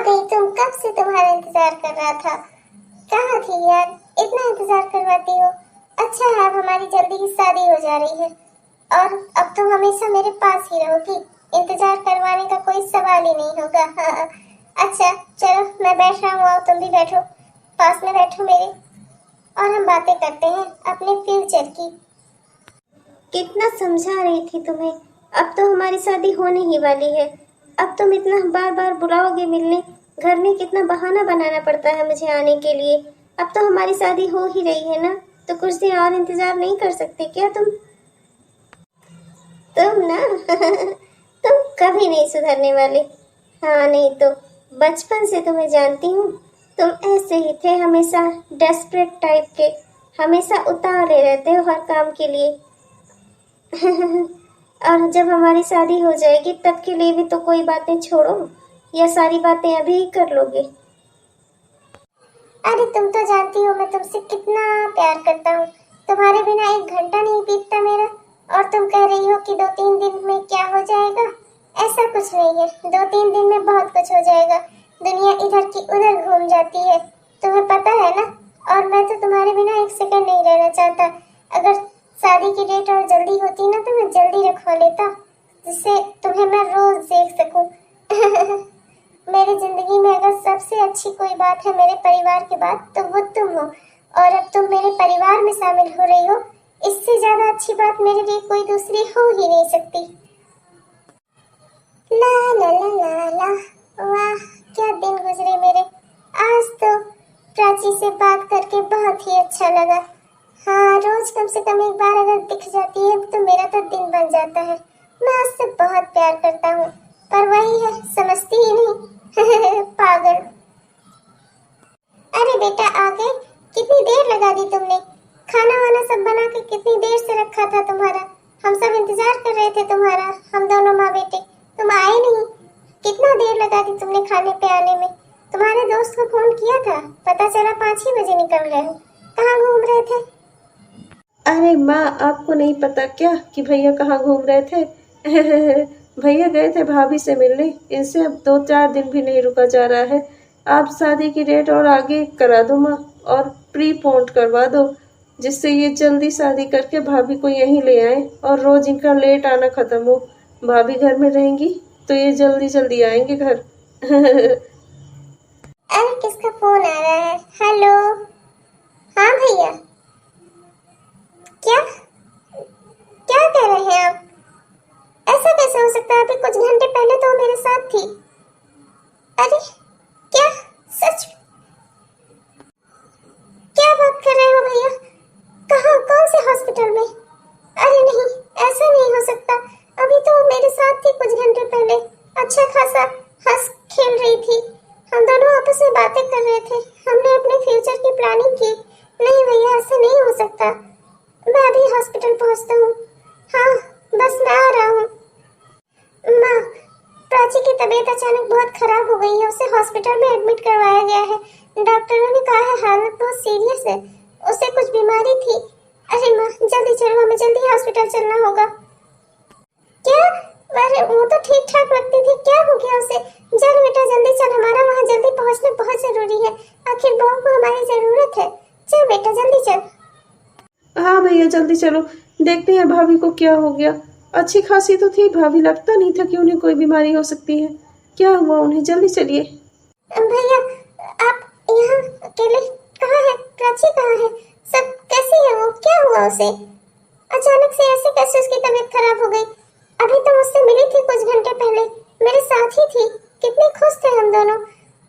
गई तुम, कब से तुम्हारा इंतजार कर रहा था। कहाँ थी यार, इतना इंतजार करवाती हो। अच्छा है अब हमारी जल्दी ही शादी हो जा रही है और अब तुम हमेशा मेरे पास ही रहोगी। इंतजार करवाने का कोई सवाल ही नहीं होगा। हाँ। अच्छा चलो मैं बैठ रहा हूँ, आओ तुम भी बैठो, पास में बैठो मेरे, और हम बातें करते हैं अपने फ्यूचर की। कितना समझा रही थी तुम्हें, अब तो हमारी शादी होने ही वाली है। अब तुम इतना बार बार बुलाओगे मिलने, घर में कितना बहाना बनाना पड़ता है मुझे आने के लिए। अब तो हमारी शादी हो ही रही है ना, तो कुछ दिन और इंतजार नहीं कर सकते क्या तुम? तुम ना तुम कभी नहीं सुधरने वाले। हाँ नहीं तो बचपन से तुम्हें जानती हूँ, तुम ऐसे ही थे, हमेशा डेस्परेट टाइप के, हमेशा उतावले रहते हो हर काम के लिए। और जब हमारी शादी हो जाएगी तब के लिए भी तो कोई बातें छोड़ो, या सारी बातें अभी ही कर लोगे? अरे तुम तो जानती हो मैं तुमसे कितना प्यार करता हूँ, तुम्हारे बिना एक घंटा नहीं बीतता मेरा। और तुम कह रही हो कि 2-3 दिन में क्या हो जाएगा। ऐसा कुछ नहीं है, 2-3 दिन में बहुत कुछ हो जाएगा। दुनिया इधर की उधर घूम जाती है, तुम्हें पता है ना। और मैं तो तुम्हारे बिना एक सेकंड नहीं रहना चाहता। अगर शादी की डेट और जल्दी होती ना तो मैं जल्दी रखवा लेता, जिससे तुम्हें मैं रोज देख सकूं। मेरी जिंदगी में अगर सबसे अच्छी कोई बात है मेरे परिवार के बाद तो वो तुम हो, और अब तुम मेरे परिवार में शामिल हो रही हो, इससे ज्यादा अच्छी बात मेरे लिए कोई दूसरी हो ही नहीं सकती। ला ला ला ला ला, वाह क्या दिन गुजरे मेरे। आज तो प्राची से बात करके बहुत ही अच्छा लगा। हाँ रोज कम से कम एक बार अगर दिख जाती है तो मेरा तो दिन बन जाता है। मैं उससे बहुत प्यार करता हूँ, पर वही है समझती ही नहीं। पागल। अरे बेटा आ गए, कितनी देर लगा दी तुमने। खाना वाना सब बना के कितनी देर से रखा था तुम्हारा, हम सब इंतजार कर रहे थे तुम्हारा, हम दोनों माँ बेटे, तुम आए नहीं। कितना देर लगा दी तुमने खाने पे आने में। तुम्हारे दोस्त को फोन किया था, पता चला 5 ही बजे निकल गए हो। कहाँ घूम रहे थे? अरे माँ आपको नहीं पता क्या कि भैया कहाँ घूम रहे थे? भैया गए थे भाभी से मिलने, इनसे अब 2-4 दिन भी नहीं रुका जा रहा है। आप शादी की डेट और आगे करा दो माँ, और प्री पोन्ड करवा दो, जिससे ये जल्दी शादी करके भाभी को यहीं ले आए और रोज इनका लेट आना खत्म हो। भाभी घर में रहेंगी तो ये जल्दी जल्दी आएंगे घर। अरे किसका फोन आ रहा है? हेलो हाँ भैया, क्या क्या कह रहे हैं आप? ऐसा कैसे हो सकता है? अभी कुछ घंटे पहले तो मेरे साथ थी। अरे क्या सच? क्या बात कर रहे हो भैया? कहाँ, कौन से हॉस्पिटल में? अरे नहीं ऐसा नहीं हो सकता, अभी तो मेरे साथ थी कुछ घंटे पहले, अच्छा खासा हंस खेल रही थी, हम दोनों आपस में बातें कर रहे थे, हमने अपने फ्यूचर की प्लानिंग की। नहीं भैया ऐसा नहीं हो सकता, मैं अभी हॉस्पिटल पहुंचता हूँ। हाँ बस मैं आ रहा हूँ। माँ प्राची की तबीयत अचानक बहुत खराब हो गई है, उसे हॉस्पिटल में एडमिट करवाया गया है। डॉक्टरों ने कहा है हालत बहुत सीरियस है, उसे कुछ बीमारी थी। अरे माँ जल्दी चलो, हमें जल्दी हॉस्पिटल चलना होगा। क्या? अरे वो तो ठीक ठाक लगती थी, क्या हो गया उसे? चल बेटा जल्दी चल, हमारा वहाँ जल्दी पहुँचना बहुत जरूरी है, आखिर बहू को हमारी जरूरत है। चल बेटा जल्दी चल। हाँ भैया जल्दी चलो, देखते हैं भाभी को क्या हो गया। अच्छी खासी तो थी भाभी, लगता नहीं था कि उन्हें कोई बीमारी हो सकती है। क्या हुआ उन्हें? जल्दी चलिए। भैया आप यहाँ अकेले? कहाँ है प्राची, कहाँ है? सब कैसी है वो? क्या हुआ उसे? अचानक से ऐसे कैसे उसकी तबीयत खराब हो गई? अभी तो मुझसे मिली थी कुछ घंटे पहले, मेरे साथ ही थी, कितने खुश थे हम दोनों,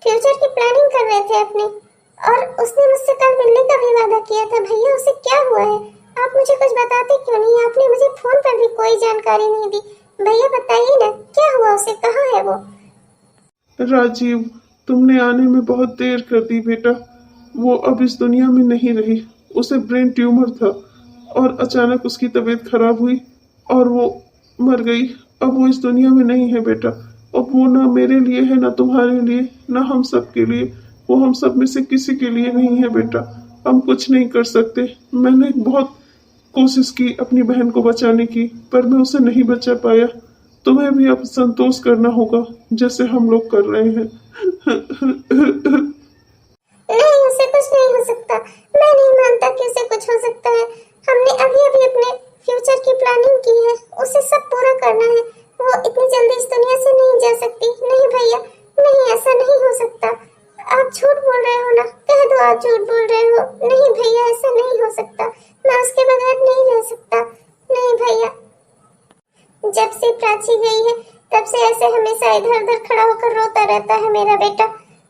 फ्यूचर की प्लानिंग कर रहे थे अपनी, और उसने मुझसे कल मिलने का भी वादा किया था। भैया उसे क्या हुआ है? आप मुझे कुछ बताते क्यों नहीं? आपने मुझे फोन पर भी कोई जानकारी नहीं दी। भैया बताइए ना क्या हुआ उसे, कहाँ है वो? राजीव तुमने आने में बहुत देर कर दी बेटा, वो अब इस दुनिया में नहीं रही, उसे ब्रेन ट्यूमर था और अचानक उसकी तबीयत खराब हुई और वो मर गई। अब वो इस दुनिया में नहीं है बेटा, अब वो ना मेरे लिए है, ना तुम्हारे लिए, ना हम सब के लिए, वो हम सब में से किसी के लिए नहीं है बेटा। हम कुछ नहीं कर सकते। मैंने बहुत कोशिश की अपनी बहन को बचाने की, पर मैं उसे नहीं बचा पाया। तुम्हें भी अब संतोष करना होगा जैसे हम लोग कर रहे हैं। नहीं, उसे कुछ नहीं हो सकता। मैं नहीं मानता कि उसे कुछ हो सकता है। हमने अभी अभी अपने फ्यूचर की प्लानिंग की है, उसे सब पूरा करना है। वो इतनी जल्दी इस दुनिया से नहीं जा सकती। नहीं भैया, नहीं, ऐसा नहीं हो सकता। आप झूठ बोल रहे हो ना, कह दो आप झूठ बोल रहे हो। नहीं भैया, ऐसा नहीं हो सकता। मैं उसके बगैर नहीं रह सकता। नहीं भैया, जब से प्राची गई है तब से ऐसे हमेशा इधर उधर खड़ा होकर रोता रहता है मेरा बेटा।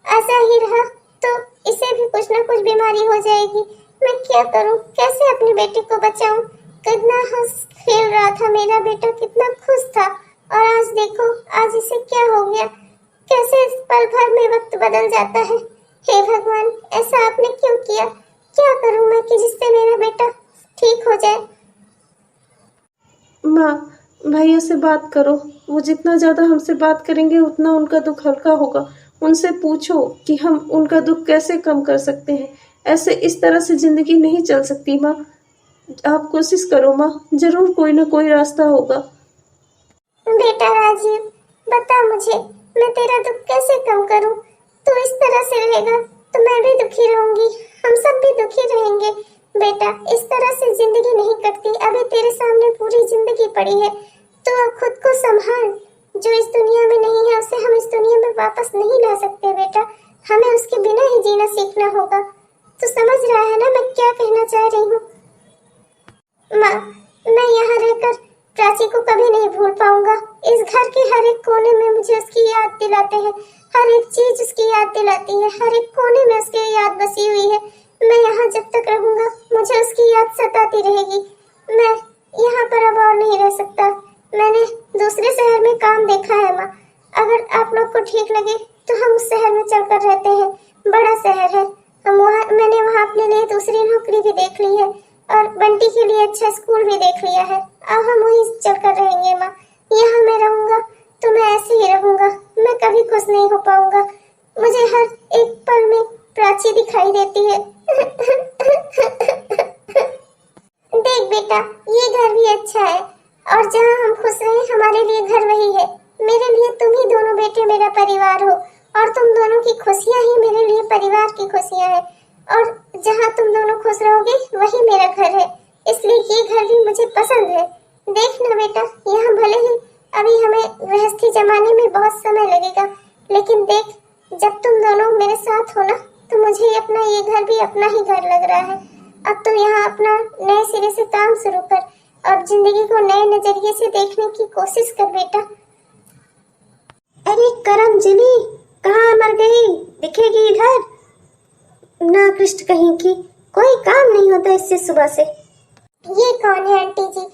ऐसा ही रहा तो इसे भी कुछ ना कुछ बीमारी हो जाएगी। मैं क्या करूं, कैसे अपनी बेटी को बचाऊं? कितना हंस खेल रहा था मेरा बेटा, कितना खुश था, और आज देखो, आज इसे क्या हो गया? कैसे इस पल भर में वक्त बदल जाता है। हे भगवान, ऐसा आपने क्यों किया? क्या करूं मैं कि जिससे मेरा बेटा ठीक हो जाए? माँ, भैया से बात करो। वो जितना ज़्यादा हमसे बात करेंगे उतना उनका दुख हल्का होगा। उनसे पूछो कि हम उनका दुख कैसे कम कर सकते हैं। ऐसे इस तरह से ज़िंदगी नहीं चल सकती माँ। आप कोशिश करो माँ, जरूर कोई ना कोई रास्ता होगा। बेटा राजीव, बता मुझे, मैं तेरा दुख कैसे कम करूं? तू इस तरह से रहेगा तो मैं भी दुखी रहूंगी, हम सब भी दुखी रहेंगे। बेटा, इस तरह से जिंदगी नहीं कटती। अभी तेरे सामने पूरी जिंदगी पड़ी है, तो अब खुद को संभाल। जो इस दुनिया में नहीं है उसे हम इस दुनिया में वापस नहीं ला सकते बेटा। हमें उसके बिना ही जीना सीखना होगा। तू समझ रहा है ना मैं क्या कहना चाह रही हूँ? माँ, मैं यहाँ रहकर प्राची को कभी नहीं भूल पाऊंगा। इस घर के हर एक कोने में मुझे उसकी याद दिलाते हैं। हर एक चीज उसकी याद दिलाती है। हर एक कोने में उसकी याद बसी हुई है। मैं यहाँ जब तक रहूंगा मुझे उसकी याद सताती रहेगी। मैं यहाँ पर अब और नहीं रह सकता। मैंने दूसरे शहर में काम देखा है माँ। अगर आप लोग को ठीक लगे तो हम उस शहर में चलकर रहते हैं। बड़ा शहर है। मैंने वहाँ अपने लिए दूसरी नौकरी भी देख ली है और बंटी के लिए अच्छा स्कूल भी देख लिया है। अब हम वहीं चलकर रहेंगे माँ। यहाँ मैं रहूंगा तो मैं ऐसे ही रहूंगा। मैं कभी खुश नहीं हो पाऊंगा। मुझे हर एक पल में प्राची दिखाई देती है। देख बेटा, ये घर भी अच्छा है और जहाँ हम खुश रहे हमारे लिए घर वही है। मेरे लिए तुम ही दोनों बेटे मेरा परिवार हो और तुम दोनों की खुशियाँ ही मेरे लिए परिवार की खुशियाँ हैं। और जहाँ तुम दोनों खुश रहोगे वही मेरा घर है। इसलिए ये घर भी मुझे पसंद है। देख ना बेटा, यहाँ भले ही अभी हमें गृहस्थी जमाने में बहुत समय लगेगा, लेकिन देख, जब तुम दोनों मेरे साथ हो ना तो मुझे अपना ये घर भी अपना ही घर लग रहा है। अब तुम यहाँ अपना नए सिरे से काम शुरू कर और जिंदगी को नए नजरिए से देखने की कोशिश कर बेटा। अरे करम जिनी, कहाँ मर गई? दिखेगी इधर ना? कृष्ण कहीं की, कोई काम नहीं होता इससे सुबह से। ये कौन है आंटी जी?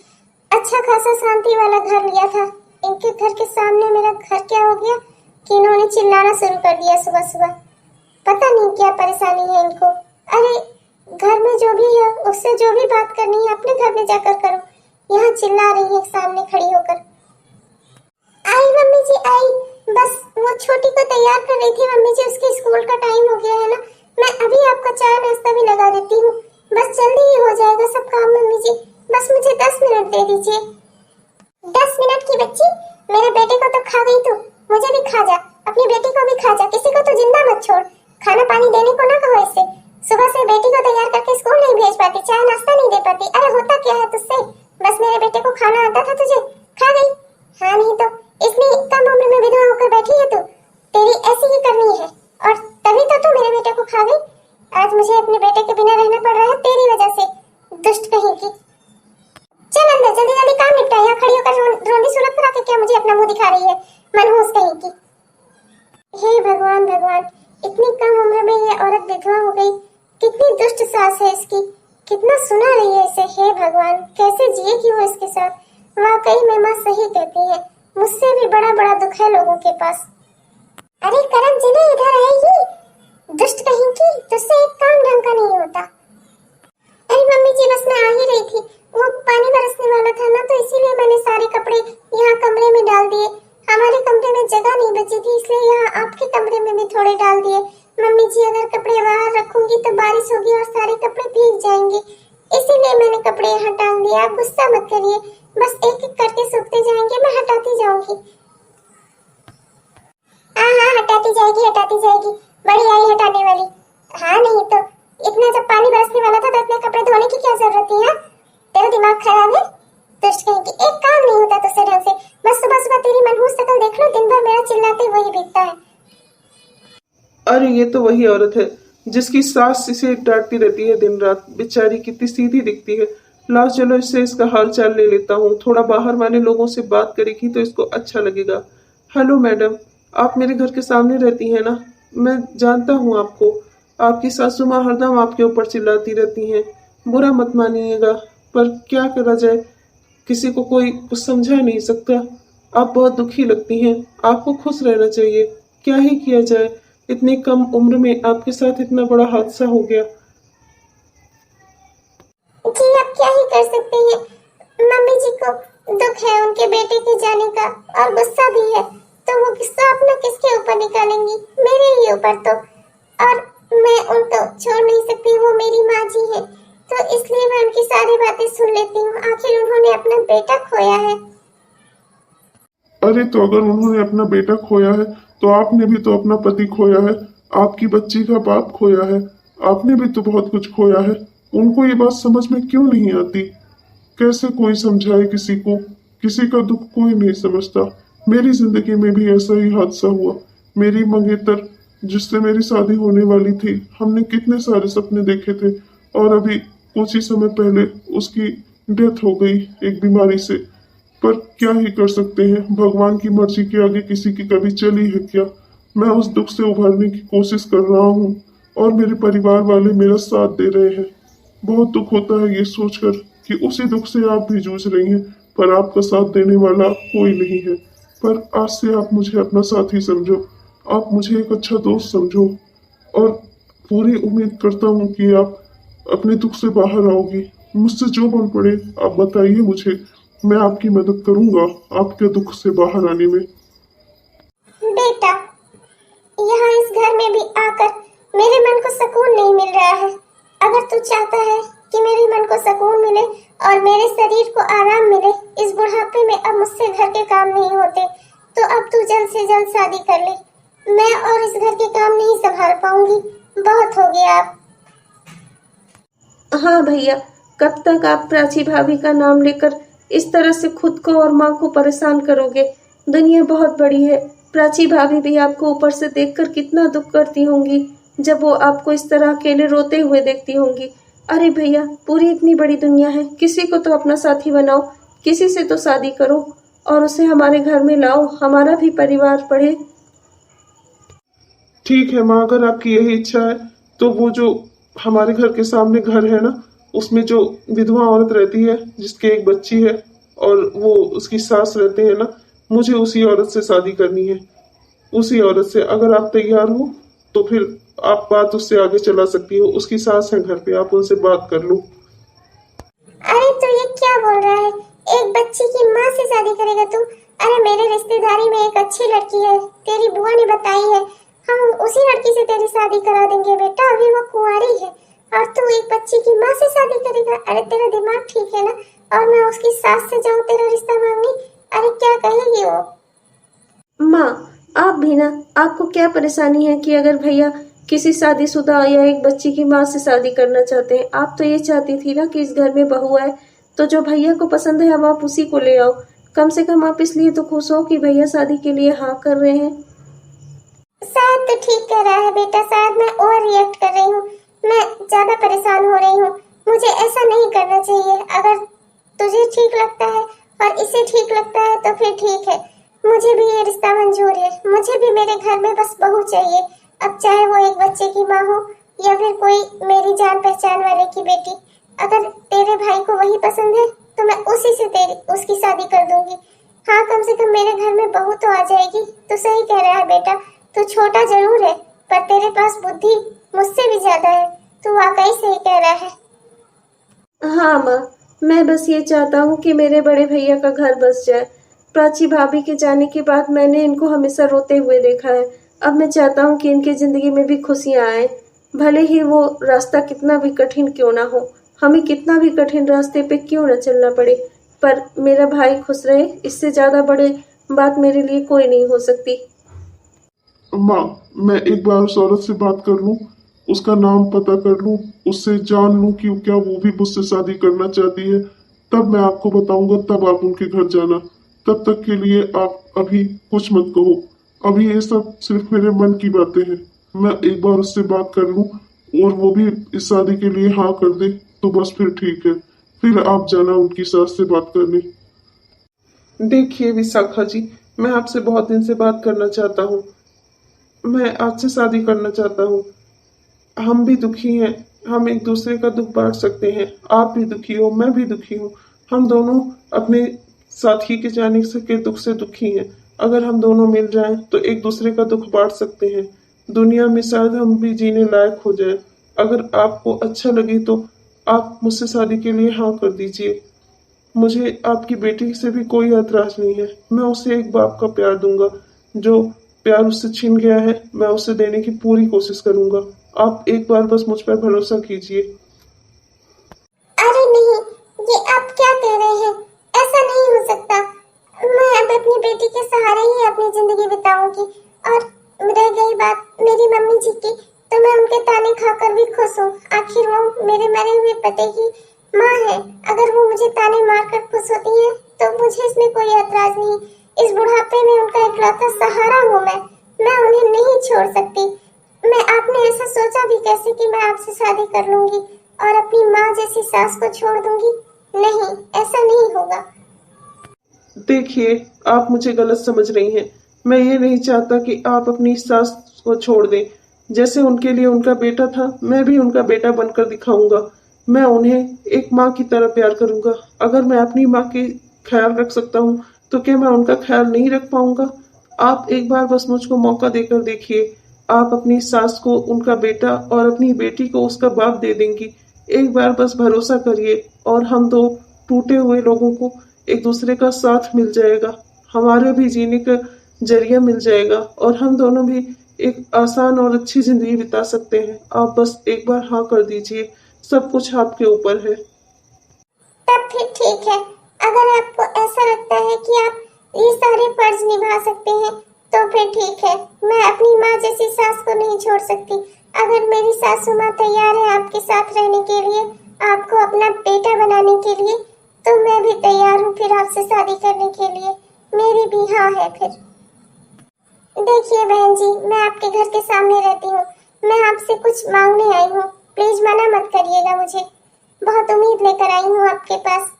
अच्छा खासा शांति वाला घर लिया था। इनके घर के सामने मेरा घर क्या हो गया कि इन्होंने चिल्लाना शुरू कर दिया सुबह सुबह। पता नहीं क्या परेशानी है इनको। अरे घर में जो भी है उससे जो भी बात करनी है अपने घर में जाकर करो। यहाँ चिल्ला रही है सामने खड़ी होकर। आई मम्मी जी, आई। बस वो छोटी को तैयार कर रही थी मम्मी जी, उसके स्कूल का टाइम हो गया है ना। मैं अभी आपका चाय नाश्ता भी लगा देती हूँ। बस जल्दी ही हो जाएगा सब काम मम्मी जी। बस मुझे 10 मिनट दे दीजिए। 10 मिनट की बच्ची, मेरे बेटे को तो खा गई तू, मुझे भी खा जा, अपनी बेटी को भी खा जा। किसी को तो जिंदा मत छोड़। खाना पानी देने को ना कहो इससे। सुबह से बेटी को तैयार करके स्कूल नहीं भेज पाती, चाय नाश्ता नहीं दे पाती। अरे होता क्या है तुझसे? बस मेरे बेटे को खाना आता था तुझे, खा गई। हाँ नहीं तो इतनी कम उम्र में विधवा होकर बैठी है तू। तेरी ऐसी ही करनी है और तभी तो तू मेरे बेटे को खा गई। आज मुझे अपने बेटे के बिना रहना पड़ रहा है तेरी वजह से, दुष्ट कहीं की। चल अंदर, जल्दी जल्दी काम निपटा। यहाँ खड़ी होकर रोंदी सूरत पर आके क्या मुझे अपना मुंह दिखा रही है, मनहूस कहीं की। हे भगवान भगवान, इतनी कम उम्र में ये औरत विधवा हो गई। कितनी दुष्ट सास है इसकी, कितना सुना रही है इसे। हे भगवान, कैसे जिएगी वो इसके साथ। वाकई में माँ सही कहती है, मुझसे भी बड़ा बड़ा दुख है लोगों के पास। अरे करम जिने, इधर आएगी, दुष्ट कहीं की, तुझसे एक काम ढंग का नहीं होता। अरे मम्मी जी, बस मैं आ ही रही थी। वो पानी बरसने वाला था ना, तो इसीलिए मैंने सारे कपड़े यहाँ कमरे में डाल दिए। हमारे कमरे में जगह नहीं बची थी, इसलिए यहाँ आपके कमरे में भी थोड़े डाल दिए। मम्मी जी, अगर कपड़े बाहर रखूंगी तो बारिश होगी और सारे कपड़े भीग जाएंगे, इसीलिए मैंने कपड़े यहाँ डाल दिए। आप गुस्सा मत करिए, बस एक एक करके सूखते जाएंगे, मैं हटाती जाऊंगी। हाँ हाँ, हटाती जाएगी, बड़ी आई हटाने वाली। हाँ नहीं तो इतना जब पानी बरसने वाला था तो इतने कपड़े धोने की क्या जरूरत थी? हाँ, तेरा दिमाग खराब है? दुष्ट कहीं की, एक काम नहीं होता तुझसे ढंग से। बस सुबह सुबह तेरी मनहूस शक्ल देख लो, दिन भर मेरा चिल्लाते वही बीतता है। अरे ये तो वही औरत है जिसकी सास इसे डांटती रहती है दिन रात। बेचारी कितनी सीधी दिखती है। लाओ चलो इससे इसका हाल चाल ले लेता हूँ, थोड़ा बाहर वाले लोगों से बात करेगी तो इसको अच्छा लगेगा। हेलो मैडम, आप मेरे घर के सामने रहती हैं ना? मैं जानता हूँ आपको। आपकी सासू माँ हरदम आपके ऊपर चिल्लाती रहती हैं। बुरा मत मानिएगा, पर क्या करा जाए, किसी को कोई कुछ समझा नहीं सकता। आप बहुत दुखी लगती हैं, आपको खुश रहना चाहिए। क्या ही किया जाए, इतनी कम उम्र में आपके साथ इतना बड़ा हादसा हो गया। जी अब क्या ही कर सकते हैं, मम्मी जी को दुख है उनके बेटे के जाने का और गुस्सा भी है, तो वो गुस्सा अपना किसके ऊपर निकालेंगी? मेरे ही ऊपर। तो और मैं उनको छोड़ नहीं सकती, वो मेरी माँ जी है, तो इसलिए मैं उनकी सारी बातें सुन लेती हूँ। आखिर उन्होंने अपना बेटा खोया है। अरे तो अगर उन्होंने अपना बेटा खोया है तो आपने भी तो अपना पति खोया है, आपकी बच्ची का बाप खोया है, आपने भी तो बहुत कुछ खोया है। उनको ये बात समझ में क्यों नहीं आती? कैसे कोई समझाए किसी को? किसी का दुख कोई नहीं समझता। मेरी जिंदगी में भी ऐसा ही हादसा हुआ। मेरी मंगेतर जिससे मेरी शादी होने वाली थी, हमने कितने सारे सपने देखे थे और अभी कुछ ही समय पहले उसकी डेथ हो गई एक बीमारी से। पर क्या ही कर सकते हैं, भगवान की मर्जी के आगे किसी की कभी चली है क्या? मैं उस दुख से उभरने की कोशिश कर रहा हूँ और मेरे परिवार वाले मेरा साथ दे रहे हैं। बहुत दुख होता है ये सोचकर कि उसी दुख से आप भी जूझ रही हैं, पर आपका साथ देने वाला कोई नहीं है। पर आज से आप मुझे अपना साथी समझो, आप मुझे एक अच्छा दोस्त समझो और पूरी उम्मीद करता हूँ कि आप अपने दुख से बाहर आओगी। मुझसे जो बन पड़े आप बताइए मुझे, मैं आपकी मदद करूंगा आपके दुख से बाहर आने में। बेटा, यहाँ इस घर में भी आकर मेरे मन को सुकून नहीं मिल रहा है। अगर तू चाहता है कि मेरे मन को सुकून मिले और मेरे शरीर को आराम मिले, इस बुढ़ापे में अब मुझसे घर के काम नहीं होते, तो अब तू जल्द से जल्द शादी कर ले। मैं और इस घर के काम नहीं संभाल पाऊंगी, बहुत हो गया अब। हाँ भैया, कब तक आप प्राची भाभी का नाम लेकर इस तरह से खुद को और माँ को परेशान करोगे? दुनिया बहुत बड़ी है। प्राची भाभी भी आपको ऊपर से देखकर कितना दुख करती होंगी जब वो आपको इस तरह अकेले रोते हुए देखती होंगी। अरे भैया, पूरी इतनी बड़ी दुनिया है, किसी को तो अपना साथी बनाओ, किसी से तो शादी करो और उसे हमारे घर में लाओ, हमारा भी परिवार बढ़े। ठीक है माँ, अगर आपकी यही इच्छा है तो वो जो हमारे घर के सामने घर है ना, उसमें जो विधवा औरत रहती है जिसके एक बच्ची है और वो उसकी सास रहते हैं ना, मुझे उसी औरत से शादी करनी है। उसी औरत से अगर आप तैयार हो तो फिर आप बात उससे आगे चला सकती हो। उसकी सास है घर पे, आप उनसे बात कर लो। अरे तो ये क्या बोल रहा है, एक बच्ची की माँ से शादी करेगा तू? अरे मेरे रिश्तेदारी में एक अच्छी लड़की है, तेरी बुआ ने बताई है, हम उसी लड़की से तेरी शादी करा देंगे बेटा। अभी वो कुंवारी है और तू एक बच्ची की माँ से शादी करेगा? अरे तेरा दिमाग ठीक है ना? और मैं उसकी सास से जाऊँ तेरा रिश्ता मांगने? अरे क्या कहेगी वो? माँ, आप भी ना, आपको क्या परेशानी है कि अगर भैया किसी शादीशुदा या एक बच्ची की माँ से शादी करना चाहते हैं? आप तो ये चाहती थी ना कि इस घर में बहू आए, तो जो भैया को पसंद है अब आप उसी को ले आओ। कम से कम आप इसलिए तो खुश हो कि भैया शादी के लिए हाँ कर रहे हैं। शायद तो ठीक कह रहा है बेटा, शायद मैं ओवर रिएक्ट कर रही हूँ, मैं ज्यादा परेशान हो रही हूँ। मुझे ऐसा नहीं करना चाहिए। अगर तुझे ठीक लगता है और इसे ठीक लगता है तो फिर ठीक है, मुझे भी ये रिश्ता मंजूर है। मुझे भी मेरे घर में बस बहू चाहिए, अब चाहे वो एक बच्चे की माँ हो या फिर कोई मेरी जान पहचान वाले की बेटी। अगर तेरे भाई को वही पसंद है तो मैं उसी से उसकी शादी कर दूंगी। हाँ, कम से कम मेरे घर में बहू तो आ जाएगी। तो सही कह रहा है बेटा, तू छोटा जरूर है पर तेरे पास बुद्धि मुझसे भी ज्यादा है। तू वाकई सही कह रहा है। हाँ माँ, मैं बस ये चाहता हूँ कि मेरे बड़े भैया का घर बस जाए। प्राची भाभी के जाने के बाद मैंने इनको हमेशा रोते हुए देखा है। अब मैं चाहता हूँ कि इनकी जिंदगी में भी खुशियाँ आए, भले ही वो रास्ता कितना भी कठिन क्यों ना हो, हमें कितना भी कठिन रास्ते पे क्यों ना चलना पड़े, पर मेरा भाई खुश रहे, इससे ज्यादा बड़े बात मेरे लिए कोई नहीं हो सकती। माँ, मैं एक बार उस औरत से बात कर लूं, उसका नाम पता कर लूं, उससे जान लूं कि क्या वो भी मुझसे शादी करना चाहती है, तब मैं आपको बताऊंगा, तब आप उनके घर जाना। तब तक के लिए आप अभी कुछ मत कहो। अभी ये सब सिर्फ मेरे मन की बातें हैं। मैं एक बार उससे बात कर लूं और वो भी इस शादी के लिए हाँ कर दे तो बस फिर ठीक है। फिर आप जाना उनकी सास से बात करने। देखिए विशाखा जी, मैं आपसे बहुत दिन से बात करना चाहता हूँ। मैं आपसे शादी करना चाहता हूँ। हम भी दुखी हैं। हम एक दूसरे का दुख बांट सकते हैं। आप भी दुखी हो, मैं भी दुखी हूँ। हम दोनों अपने साथी के जाने के दुख से दुखी हैं। अगर हम दोनों मिल जाएं तो एक दूसरे का दुख बांट सकते हैं। दुनिया में शायद हम भी जीने लायक हो जाएं। अगर आपको अच्छा लगे तो आप मुझसे शादी के लिए हाँ कर दीजिए। मुझे आपकी बेटी से भी कोई ऐतराज नहीं है। मैं उसे एक बाप का प्यार दूंगा। जो प्यार उससे छिन गया है, मैं उसे देने की पूरी कोशिश करूंगा। आप एक बार बस मुझ पर भरोसा कीजिए। अरे नहीं, ये आप क्या कह रहे हैं? ऐसा नहीं हो सकता। मैं अब अपनी बेटी के सहारे ही अपनी जिंदगी बिताऊंगी। और रह गई बात मेरी मम्मी जी की, तो मैं उनके ताने खाकर भी खुश हूँ। आखिर वो मेरे मरे हुए पति की माँ है। अगर वो मुझे ताने मारकर खुश होती है तो मुझे इसमें कोई ऐतराज नहीं। इस बुढ़ापे में उनका इकलौता सहारा हूँ मैं उन्हें नहीं छोड़ सकती। मैं आपने ऐसा सोचा भी कैसे कि मैं आपसे शादी कर लूंगी और अपनी माँ जैसी सास को छोड़ दूंगी? नहीं, ऐसा नहीं होगा। देखिए, आप मुझे गलत समझ रही हैं। मैं ये नहीं चाहता कि आप अपनी सास को छोड़ दें। जैसे उनके लिए उनका बेटा था, मैं भी उनका बेटा बनकर दिखाऊंगा। मैं उन्हें एक माँ की तरह प्यार करूंगा। अगर मैं अपनी माँ की ख्याल रख सकता हूँ तो क्या मैं उनका ख्याल नहीं रख पाऊंगा? आप एक बार बस मुझको मौका देकर देखिए। आप अपनी सास को उनका बेटा और अपनी बेटी को उसका बाप दे देंगी। एक बार बस भरोसा करिए और हम दो टूटे हुए लोगों को एक दूसरे का साथ मिल जाएगा। हमारे भी जीने का जरिया मिल जाएगा और हम दोनों भी एक आसान और अच्छी जिंदगी बिता सकते हैं। आप बस एक बार हाँ कर दीजिए। सब कुछ आपके ऊपर है। तब फिर ठीक है। अगर आपको ऐसा लगता है कि आप ये सारे फर्ज निभा सकते हैं तो फिर ठीक है। मैं अपनी माँ जैसी सास को नहीं छोड़ सकती। अगर मेरी सासू माँ तैयार है आपके साथ रहने के लिए, आपको अपना बेटा बनाने के लिए, तो मैं भी तैयार हूँ फिर आपसे शादी करने के लिए। मेरी भी हाँ है फिर। देखिए बहन जी, मैं आपके घर के सामने रहती हूँ। मैं आपसे कुछ मांगने आई हूँ। प्लीज मना मत करिएगा मुझे। बहुत उम्मीद लेकर आई हूँ आपके पास।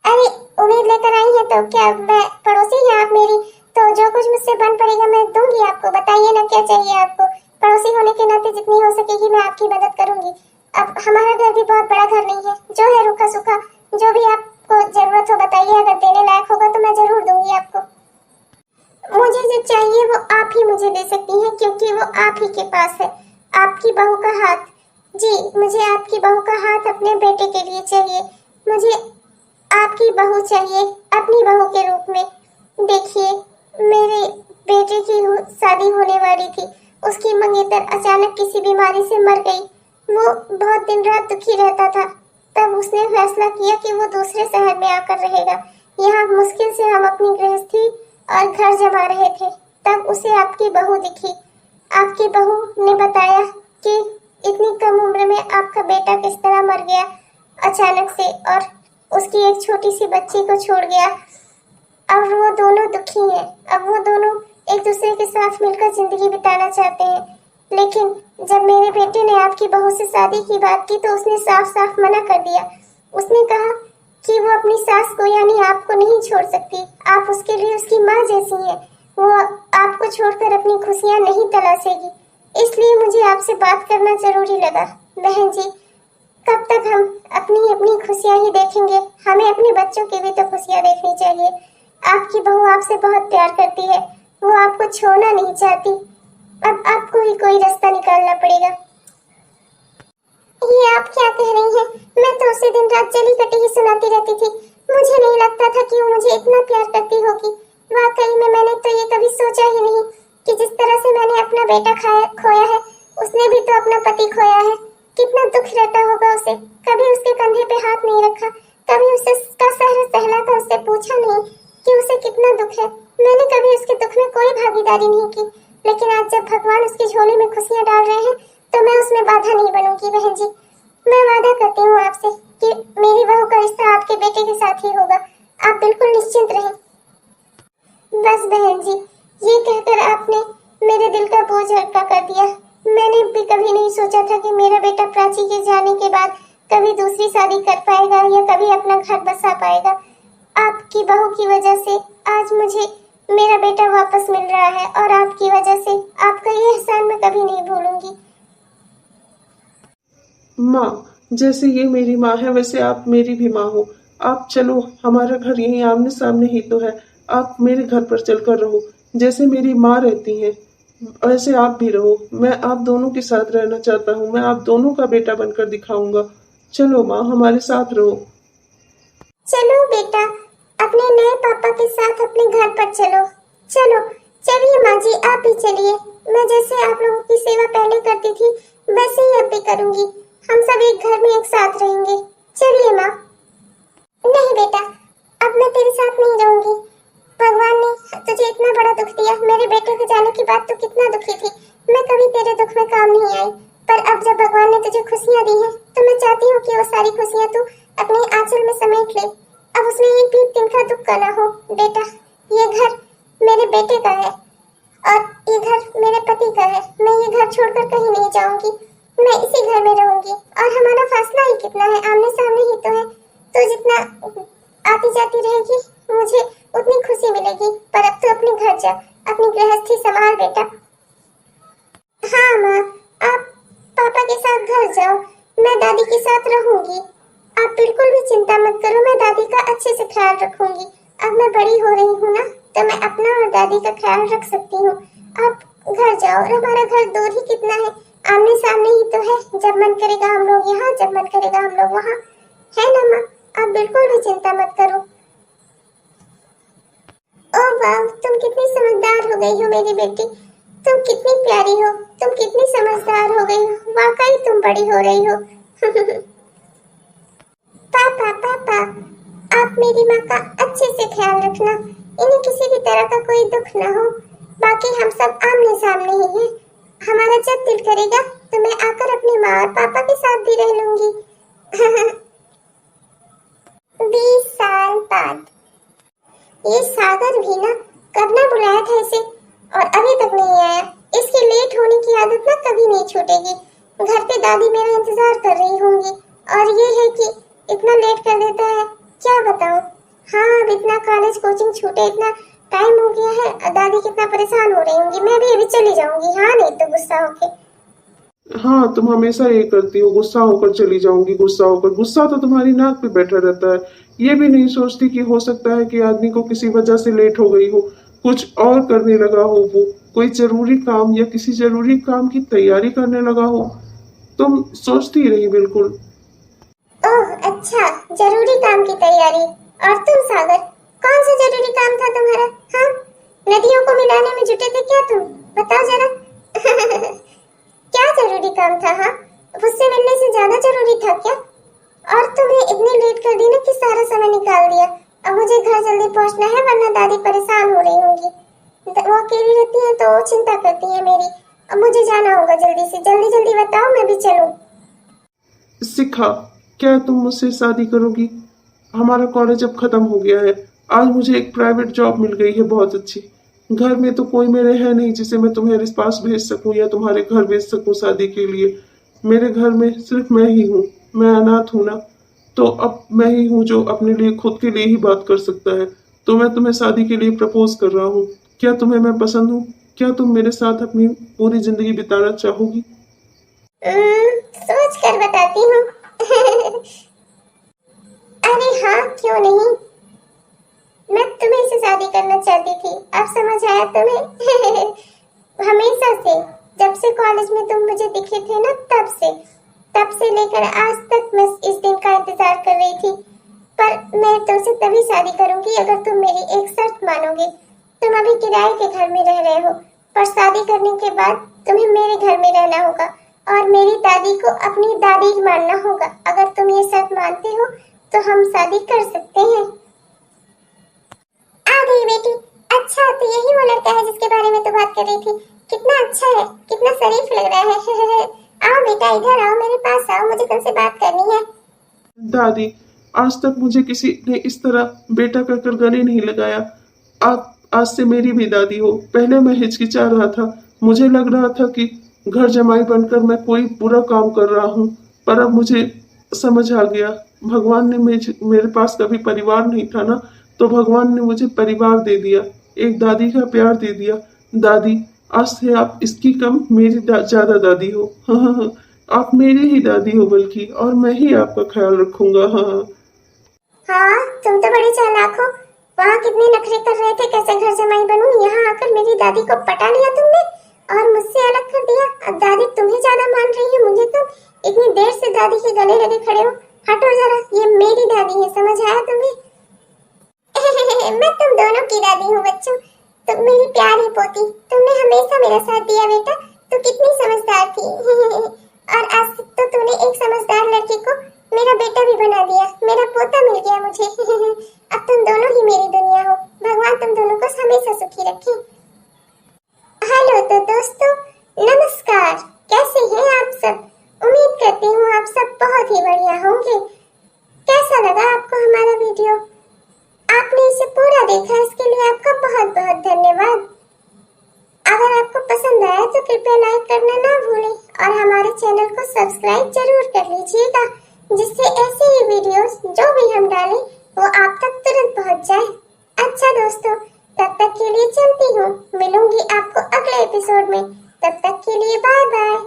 अरे उम्मीद लेकर आई है तो क्या मैं पड़ोसी हैं आप मेरी, तो जो कुछ मुझसे बन पड़ेगा मैं दूंगी आपको। बताइए ना क्या चाहिए आपको। पड़ोसी होने के नाते जितनी हो सकेगी मैं आपकी मदद करूंगी। अब हमारा घर भी बहुत बड़ा घर नहीं है, जो है रूखा सूखा, जो भी आपको जरूरत हो बताइए। अगर देने लायक होगा तो मैं जरूर दूंगी आपको। मुझे जो चाहिए वो आप ही मुझे दे सकती हैं क्योंकि वो आप ही के पास है। आपकी बहू का हाथ। जी, मुझे आपकी बहू का हाथ अपने बेटे के लिए चाहिए। मुझे आपकी बहू चाहिए अपनी बहू के रूप में। देखिए, मेरे बेटे की शादी होने वाली थी। उसकी मंगेतर अचानक किसी बीमारी से मर गई। वो बहुत दिन रात दुखी रहता था। तब उसने फैसला किया कि वो दूसरे शहर में आकर रहेगा। यहाँ मुश्किल से हम अपनी गृहस्थी और घर जमा रहे थे। तब उसे आपकी बहू दिखी। आपकी बहू ने बताया कि इतनी कम उम्र में आपका बेटा किस तरह मर गया अचानक से, और उसकी एक छोटी सी बच्ची को छोड़ गया। अब वो दोनों दुखी हैं। अब वो दोनों एक दूसरे के साथ मिलकर जिंदगी बिताना चाहते हैं। लेकिन जब मेरे बेटे ने आपकी बहू से शादी की बात की तो उसने साफ साफ मना कर दिया। उसने कहा कि वो अपनी सास को यानी आपको नहीं छोड़ सकती। आप उसके लिए उसकी माँ जैसी हैं। वो आपको छोड़कर अपनी खुशियाँ नहीं तलाशेगी। इसलिए मुझे आपसे बात करना जरूरी लगा। बहन जी, कब तक हम अपनी अपनी खुशियाँ ही देखेंगे? हमें अपने बच्चों की भी तो खुशियाँ देखनी चाहिए। आपकी बहू आपसे बहुत प्यार करती है। वो आपको छोड़ना नहीं चाहती। अब आपको ही कोई रास्ता निकालना पड़ेगा। ये आप क्या कह रही हैं? मैं तो उसे दिन रात जली कटी ही सुनाती रहती थी। मुझे नहीं लगता था कि वो मुझे इतना प्यार करती होगी। वाकई में मैंने तो ये कभी सोचा ही नहीं कि जिस तरह से मैंने अपना बेटा खोया है, उसने भी तो अपना पति खोया है। कितना दुख रहता होगा उसे। कभी उसके कंधे पे हाथ नहीं रखा, कभी उसे उसका सर सहलाकर उससे पूछा नहीं कि उसे कितना दुख है। मैंने कभी उसके दुख में कोई भागीदारी नहीं की। लेकिन आज जब भगवान उसकी झोली में खुशियां डाल रहे हैं तो मैं उसमें बाधा नहीं बनूंगी बहन जी। मैं वादा करती हूँ आपसे कि मेरी बहू का रिश्ता आपके बेटे के साथ ही होगा। आप बिल्कुल निश्चिंत रहें। बस बहन जी, ये कहकर आपने मेरे दिल का बोझ हल्का कर दिया। मैंने भी कभी नहीं सोचा था कि मेरा बेटा प्राची के जाने के बाद कभी दूसरी शादी कर पाएगा या कभी अपना घर बसा पाएगा। आपकी बहू की वजह से आज मुझे मेरा बेटा वापस मिल रहा है और आपकी वजह से आपका ये एहसान मैं कभी नहीं भूलूंगी। माँ, जैसे ये मेरी माँ है वैसे आप मेरी भी माँ हो। आप चलो, हमारा घर यहीं आमने सामने ही तो है। आप मेरे घर पर चलकर रहो। जैसे मेरी माँ रहती हैं वैसे आप भी रहो। मैं आप दोनों के साथ रहना चाहता हूँ। मैं आप दोनों का बेटा बनकर दिखाऊंगा। चलो माँ, हमारे साथ रहो। चलो बेटा, अपने नए पापा के साथ अपने घर पर चलो। चलो चलिए माँ जी, आप भी चलिए। मैं जैसे आप लोगों की सेवा पहले करती थी वैसे ही अब भी करूंगी। हम सब एक घर में एक साथ रहेंगे। चलिए माँ। नहीं बेटा, अब मैं तेरे साथ नहीं रहूंगी। भगवान ने तुझे इतना बड़ा दुख दिया। मेरे बेटे के जाने की बात तो कितना दुखी थी। मैं कभी तेरे दुख में काम नहीं आई, पर अब जब भगवान ने तुझे खुशियाँ दी हैं तो मैं चाहती हूँ कि वो सारी खुशियाँ तू अपने आंचल में समेट ले। अब उसमें एक भी तिनका दुख का ना हो। बेटा, ये घर मेरे बेटे का है और ये घर मेरे पति का है। मैं ये घर छोड़कर कहीं नहीं जाऊंगी। मैं इसी घर में रहूंगी और हमारा फासला ही कितना है, आमने सामने ही तो है। तो जितना आती जाती रहेगी मुझे उतनी खुशी मिलेगी। पर अब तो अपने घर जा, अपनी गृहस्थी संभाल बेटा। हाँ माँ, आप पापा के साथ घर जाओ, मैं दादी के साथ रहूंगी। आप बिल्कुल भी चिंता मत करो, मैं दादी का अच्छे से ख्याल रखूंगी। अब मैं बड़ी हो रही हूँ ना, तो मैं अपना और दादी का ख्याल रख सकती हूँ। आप घर जाओ और हमारा घर दूर ही कितना है, आमने सामने ही तो है। जब मन करेगा हम लोग यहाँ, जब मन करेगा हम लोग वहाँ, है ना माँ? आप बिल्कुल भी चिंता मत करो। ओ वाह, तुम कितनी समझदार हो गई हो मेरी बेटी। तुम कितनी प्यारी हो, तुम कितनी समझदार हो गई हो। वाकई तुम बड़ी हो रही हो। पापा पापा, आप मेरी माँ का अच्छे से ख्याल रखना। इन्हें किसी भी तरह का कोई दुख ना हो। बाकी हम सब आमने सामने ही हैं। हमारा जब दिल करेगा तो मैं आकर अपनी माँ और पापा के साथ भी रह लूंगी। 20 साल बाद ये सागर भी ना कब ना बुलाया था इसे और अभी तक नहीं आया। इसके लेट होने की आदत ना कभी नहीं छूटेगी। घर पे दादी मेरा इंतजार कर रही होंगी और ये है कि इतना लेट कर देता है, क्या बताऊं। हाँ, अब इतना कॉलेज कोचिंग छूटे, इतना टाइम हो गया है। दादी कितना परेशान हो रही होंगी। मैं भी अभी चली जाऊंगी। हाँ, नहीं तो गुस्सा होके। हाँ, तुम हमेशा ये करती हो, गुस्सा होकर चली जाऊंगी। गुस्सा होकर, गुस्सा तो तुम्हारी नाक पे बैठा रहता है। ये भी नहीं सोचती कि हो सकता है कि आदमी को किसी वजह से लेट हो गई हो, कुछ और करने लगा हो, वो कोई जरूरी काम या किसी जरूरी काम की तैयारी करने लगा हो। तुम सोचती रही बिल्कुल। ओह अच्छा, जरूरी काम की तैयारी। और तुम सागर, कौन सा जरूरी काम था तुम्हारा? हाँ, नदियों को मिलाने में जुटे थे क्या तुम? बताओ जरा। क्या जरूरी काम था? हाँ, मुझसे मिलने से ज्यादा जरूरी था क्या? और तुमने इतनी लेट कर दी ना कि सारा समय निकाल दिया। अब मुझे घर जल्दी पहुंचना है वरना दादी परेशान हो रही होंगी। वो अकेली रहती है तो चिंता करती है मेरी। अब मुझे जाना होगा जल्दी से। जल्दी जल्दी बताओ, मैं भी चलूं। शिखा, क्या तुम मुझसे शादी करोगी? हमारा कॉलेज अब खत्म हो गया है। आज मुझे एक प्राइवेट जॉब मिल गई है, बहुत अच्छी। घर में तो कोई मेरे है नहीं जिसे मैं तुम्हारे पास भेज सकूं या तुम्हारे घर भेज सकूं शादी के लिए। मेरे घर में सिर्फ मैं ही हूँ। मैं अनाथ हूँ ना, तो अब मैं ही हूँ जो अपने लिए खुद के लिए ही बात कर सकता है। तो मैं तुम्हें शादी के लिए प्रपोज कर रहा हूँ। क्या तुम्हें मैं पसंद हूँ? क्या तुम मेरे साथ अपनी पूरी जिंदगी बिताना चाहोगी? सोच कर बताती हूँ। अरे हाँ, क्यों नहीं। मैं तुम्हें से शादी करना चाहती थी, अब समझ आया तुम्हें। हमेशा से, जब से कॉलेज में तुम मुझे दिखे थे ना, तब से लेकर आज तक मैं इस दिन का इंतजार कर रही थी। पर मैं तुमसे तभी शादी करूंगी अगर तुम मेरी एक शर्त मानोगे। तुम अभी किराए के घर में रह रहे हो, पर शादी करने के बाद तुम्हें मेरे घर में रहना होगा और मेरी दादी को अपनी दादी ही मानना होगा। अगर तुम ये शर्त मानते हो तो हम शादी कर सकते हैं। आ गई बेटी। अच्छा, तो यही वो लड़का है जिसके बारे में तू बात कर रही थी। कितना अच्छा है, कितना शरीफ लग रहा है। आओ बेटा, इधर आओ, मेरे पास आओ, मुझे तुमसे बात करनी है। दादी, आज तक मुझे किसी ने इस तरह बेटा कहकर गले नहीं लगाया। आप आज से मेरी भी दादी हो। पहले मैं हिचकिचा रहा था, मुझे लग रहा था कि घर जमाई बनकर मैं कोई बुरा काम कर रहा हूँ, पर अब मुझे समझ आ गया, भगवान ने मेरे पास कभी परिवार नहीं था ना, तो भगवान ने मुझे परिवार दे दिया, एक दादी का प्यार दे दिया। दादी, आज से आप इसकी कम मेरी ज्यादा दादी हो। हाँ, आप मेरी ही दादी हो बल्कि, और मैं ही आपका ख्याल रखूंगा। हाँ। हाँ, तुम तो बड़े चालाक हो। वहाँ कितने नखरे कर रहे थे कैसे घर जमाई बनूं, यहाँ आकर मेरी दादी को पटा लिया तुमने और मुझसे अलग कर दिया। अब दादी तुम्हें ज्यादा मान रही है, मुझे तो इतनी देर से दादी के गले लगे खड़े हो। हटो जरा, ये मेरी दादी है, समझ आया तुम्हें? मैं तुम दोनों की दादी हूँ बच्चों, तुम मेरी प्यारी पोती। तुमने हमेशा मेरा साथ दिया बेटा, तू कितनी समझदार थी। और आज तो तूने एक समझदार लड़की को मेरा बेटा भी बना दिया, मेरा पोता मिल गया मुझे। अब तुम दोनों ही मेरी दुनिया हो। भगवान तुम दोनों को हमेशा सुखी रखे। हेलो तो दोस्तों, नमस्कार, कैसे हैं आप सब? उम्मीद करती हूँ आप सब बहुत ही बढ़िया होंगे। कैसा लगा आपको हमारा वीडियो? आपने इसे पूरा देखा, इसके लिए आपका बहुत बहुत धन्यवाद। अगर आपको पसंद आया तो कृपया लाइक करना ना भूलें और हमारे चैनल को सब्सक्राइब जरूर कर लीजिएगा, जिससे ऐसे ही वीडियोस जो भी हम डालें वो आप तक तुरंत पहुंच जाए। अच्छा दोस्तों, तब तक के लिए चलती हूँ, मिलूंगी आपको अगले एपिसोड में। तब तक के लिए बाय बाय।